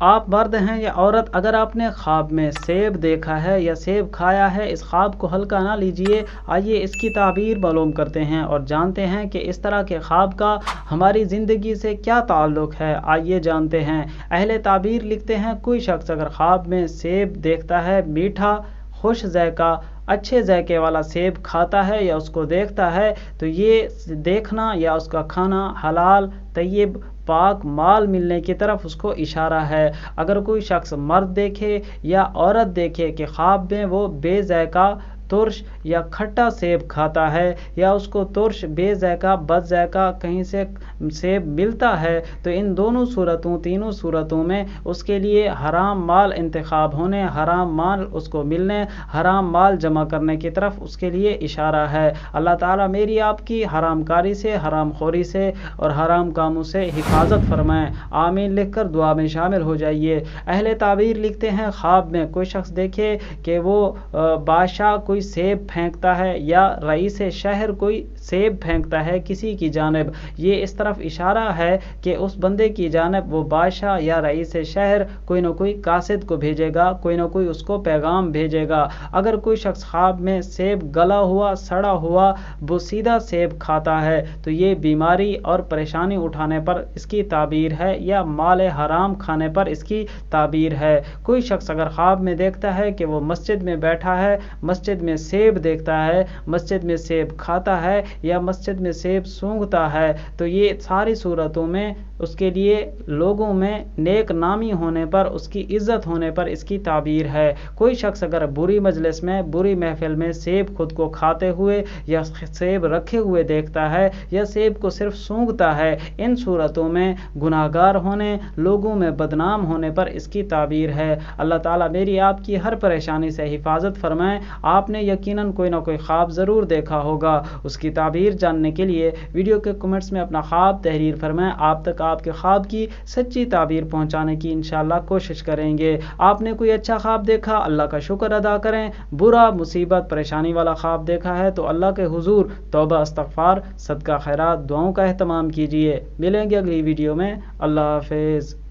آپ مرد ہیں یا عورت، اگر آپ نے خواب میں سیب دیکھا ہے یا سیب کھایا ہے، اس خواب کو ہلکا نہ لیجئے، آئیے اس کی تعبیر معلوم کرتے ہیں اور جانتے ہیں کہ اس طرح کے خواب کا ہماری زندگی سے کیا تعلق ہے۔ آئیے جانتے ہیں۔ اہل تعبیر لکھتے ہیں، کوئی شخص اگر خواب میں سیب دیکھتا ہے، میٹھا، خوش ذائقہ، اچھے ذائقے والا سیب کھاتا ہے یا اس کو دیکھتا ہے، تو یہ دیکھنا یا اس کا کھانا حلال، طیب، پاک مال ملنے کی طرف اس کو اشارہ ہے۔ اگر کوئی شخص مرد دیکھے یا عورت دیکھے کہ خواب میں وہ بے ذائقہ، ترش یا کھٹا سیب کھاتا ہے، یا اس کو ترش، بے ذائقہ، بد ذائقہ کہیں سے سیب ملتا ہے، تو ان دونوں صورتوں، تینوں صورتوں میں اس کے لیے حرام مال انتخاب ہونے، حرام مال اس کو ملنے، حرام مال جمع کرنے کی طرف اس کے لیے اشارہ ہے۔ اللہ تعالیٰ میری آپ کی حرام کاری سے، حرام خوری سے اور حرام کاموں سے حفاظت فرمائیں۔ آمین لکھ کر دعا میں شامل ہو جائیے۔ اہل تعبیر لکھتے ہیں، خواب میں کوئی شخص دیکھے کہ وہ بادشاہ کوئی سیب پھینکتا ہے یا رئیس شہر کوئی سیب پھینکتا ہے کسی کی جانب، یہ اس طرف اشارہ ہے کہ اس بندے کی جانب وہ بادشاہ یا رئیس شہر کوئی نہ کوئی قاصد کو بھیجے گا، کوئی نہ کوئی اس کو پیغام بھیجے گا۔ اگر کوئی شخص خواب میں سیب گلا ہوا، سڑا ہوا، بوسیدہ سیب کھاتا ہے، تو یہ بیماری اور پریشانی اٹھانے پر اس کی تعبیر ہے یا مال حرام کھانے پر اس کی تعبیر ہے۔ کوئی شخص اگر خواب میں دیکھتا ہے کہ وہ مسجد میں بیٹھا ہے، مسجد میں سیب دیکھتا ہے، مسجد میں سیب کھاتا ہے یا مسجد میں سیب سونگھتا ہے، تو یہ ساری صورتوں میں اس کے لیے لوگوں میں نیک نامی ہونے پر، اس کی عزت ہونے پر اس کی تعبیر ہے۔ کوئی شخص اگر بری مجلس میں، بری محفل میں سیب خود کو کھاتے ہوئے یا سیب رکھے ہوئے دیکھتا ہے یا سیب کو صرف سونگھتا ہے، ان صورتوں میں گناہگار ہونے، لوگوں میں بدنام ہونے پر اس کی تعبیر ہے۔ اللہ تعالیٰ میری آپ کی ہر پریشانی سے حفاظت فرمائے۔ آپ نے یقیناً کوئی نہ کوئی خواب ضرور دیکھا ہوگا، اس کی تعبیر جاننے کے لیے ویڈیو کے کمنٹس میں اپنا خواب تحریر فرمائیں۔ آپ تک آپ کے خواب کی سچی تعبیر پہنچانے کی انشاءاللہ کوشش کریں گے۔ آپ نے کوئی اچھا خواب دیکھا، اللہ کا شکر ادا کریں۔ برا، مصیبت، پریشانی والا خواب دیکھا ہے تو اللہ کے حضور توبہ، استغفار، صدقہ خیرات، دعاؤں کا اہتمام کیجیے۔ ملیں گے اگلی ویڈیو میں۔ اللہ حافظ۔